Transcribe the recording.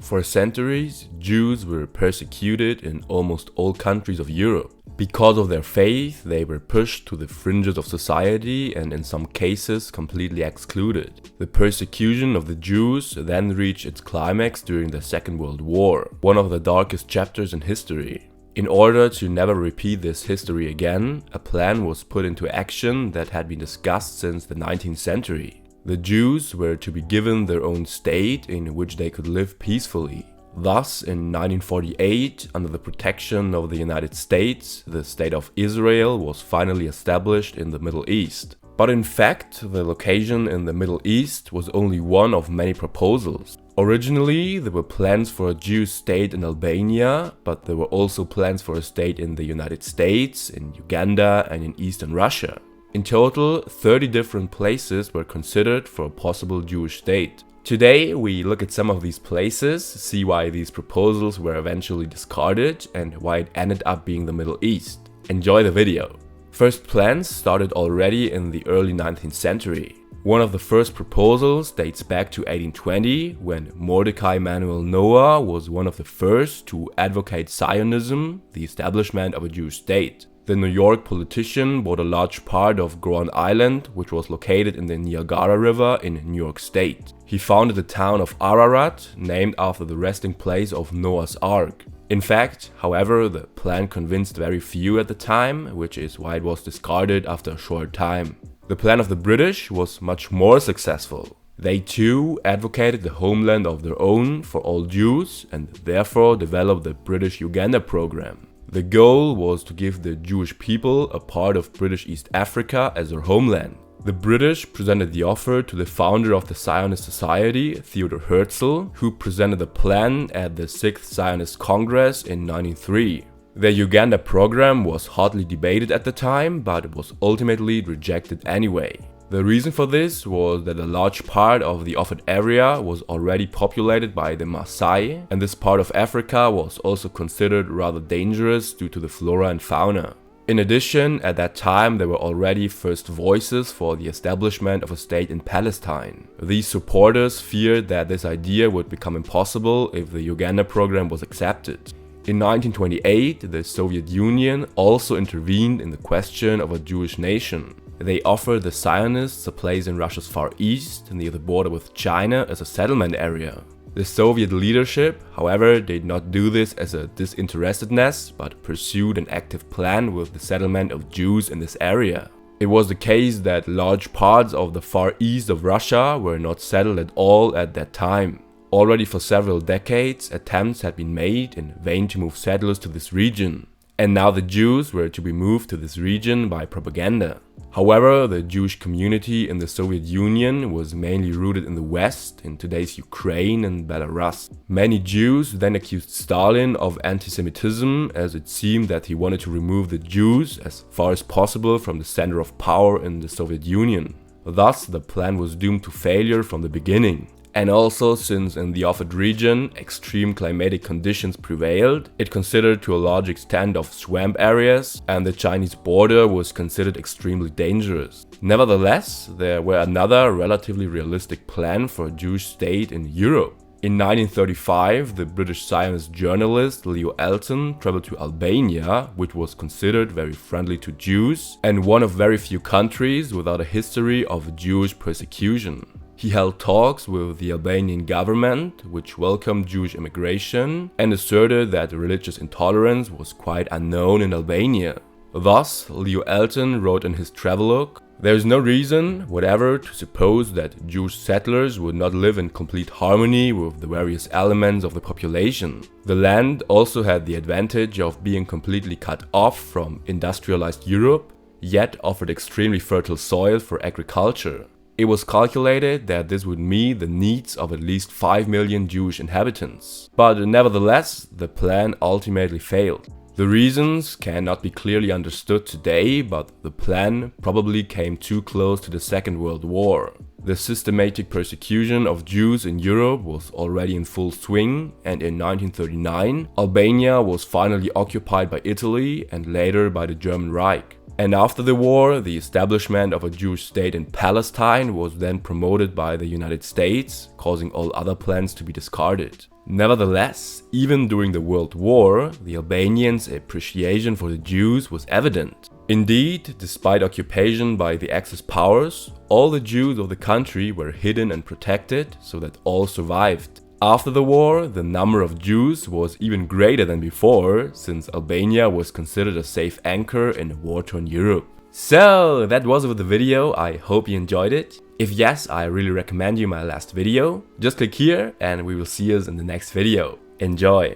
For centuries, Jews were persecuted in almost all countries of Europe. Because of their faith, they were pushed to the fringes of society and in some cases completely excluded. The persecution of the Jews then reached its climax during the Second World War, one of the darkest chapters in history. In order to never repeat this history again, a plan was put into action that had been discussed since the 19th century. The Jews were to be given their own state in which they could live peacefully. Thus, in 1948, under the protection of the United States, the State of Israel was finally established in the Middle East. But in fact, the location in the Middle East was only one of many proposals. Originally, there were plans for a Jewish state in Albania, but there were also plans for a state in the United States, in Uganda, and in eastern Russia. In total, 30 different places were considered for a possible Jewish state. Today, we look at some of these places, see why these proposals were eventually discarded, and why it ended up being the Middle East. Enjoy the video. First plans started already in the early 19th century. One of the first proposals dates back to 1820, when Mordecai Manuel Noah was one of the first to advocate Zionism, the establishment of a Jewish state. The New York politician bought a large part of Grand Island, which was located in the Niagara River in New York State. He founded the town of Ararat, named after the resting place of Noah's Ark. In fact, however, the plan convinced very few at the time, which is why it was discarded after a short time. The plan of the British was much more successful. They too advocated the homeland of their own for all Jews and therefore developed the British Uganda program. The goal was to give the Jewish people a part of British East Africa as their homeland. The British presented the offer to the founder of the Zionist Society, Theodor Herzl, who presented the plan at the 6th Zionist Congress in 1903. The Uganda program was hotly debated at the time, but it was ultimately rejected anyway. The reason for this was that a large part of the offered area was already populated by the Maasai, and this part of Africa was also considered rather dangerous due to the flora and fauna. In addition, at that time there were already first voices for the establishment of a state in Palestine. These supporters feared that this idea would become impossible if the Uganda program was accepted. In 1928, the Soviet Union also intervened in the question of a Jewish nation. They offered the Zionists a place in Russia's Far East, near the border with China, as a settlement area. The Soviet leadership, however, did not do this as a disinterestedness, but pursued an active plan with the settlement of Jews in this area. It was the case that large parts of the far east of Russia were not settled at all at that time. Already for several decades, attempts had been made in vain to move settlers to this region. And now the Jews were to be moved to this region by propaganda. However, the Jewish community in the Soviet Union was mainly rooted in the West, in today's Ukraine and Belarus. Many Jews then accused Stalin of anti-Semitism, as it seemed that he wanted to remove the Jews as far as possible from the center of power in the Soviet Union. Thus, the plan was doomed to failure from the beginning. And also, since in the offered region extreme climatic conditions prevailed, it considered to a large extent of swamp areas, and the Chinese border was considered extremely dangerous. Nevertheless, there were another relatively realistic plan for a Jewish state in Europe. In 1935, the British Zionist journalist Leo Elton traveled to Albania, which was considered very friendly to Jews, and one of very few countries without a history of Jewish persecution. He held talks with the Albanian government, which welcomed Jewish immigration, and asserted that religious intolerance was quite unknown in Albania. Thus, Leo Elton wrote in his travelogue, "There is no reason whatever to suppose that Jewish settlers would not live in complete harmony with the various elements of the population. The land also had the advantage of being completely cut off from industrialized Europe, yet offered extremely fertile soil for agriculture. It was calculated that this would meet the needs of at least 5 million Jewish inhabitants. But nevertheless, the plan ultimately failed. The reasons cannot be clearly understood today, but the plan probably came too close to the Second World War. The systematic persecution of Jews in Europe was already in full swing, and in 1939, Albania was finally occupied by Italy and later by the German Reich. And after the war, the establishment of a Jewish state in Palestine was then promoted by the United States, causing all other plans to be discarded. Nevertheless, even during the World War, the Albanians' appreciation for the Jews was evident. Indeed, despite occupation by the Axis powers, all the Jews of the country were hidden and protected so that all survived. After the war, the number of Jews was even greater than before, since Albania was considered a safe anchor in a war-torn Europe. So, that was it with the video. I hope you enjoyed it. If yes, I really recommend you my last video. Just click here and we will see us in the next video. Enjoy!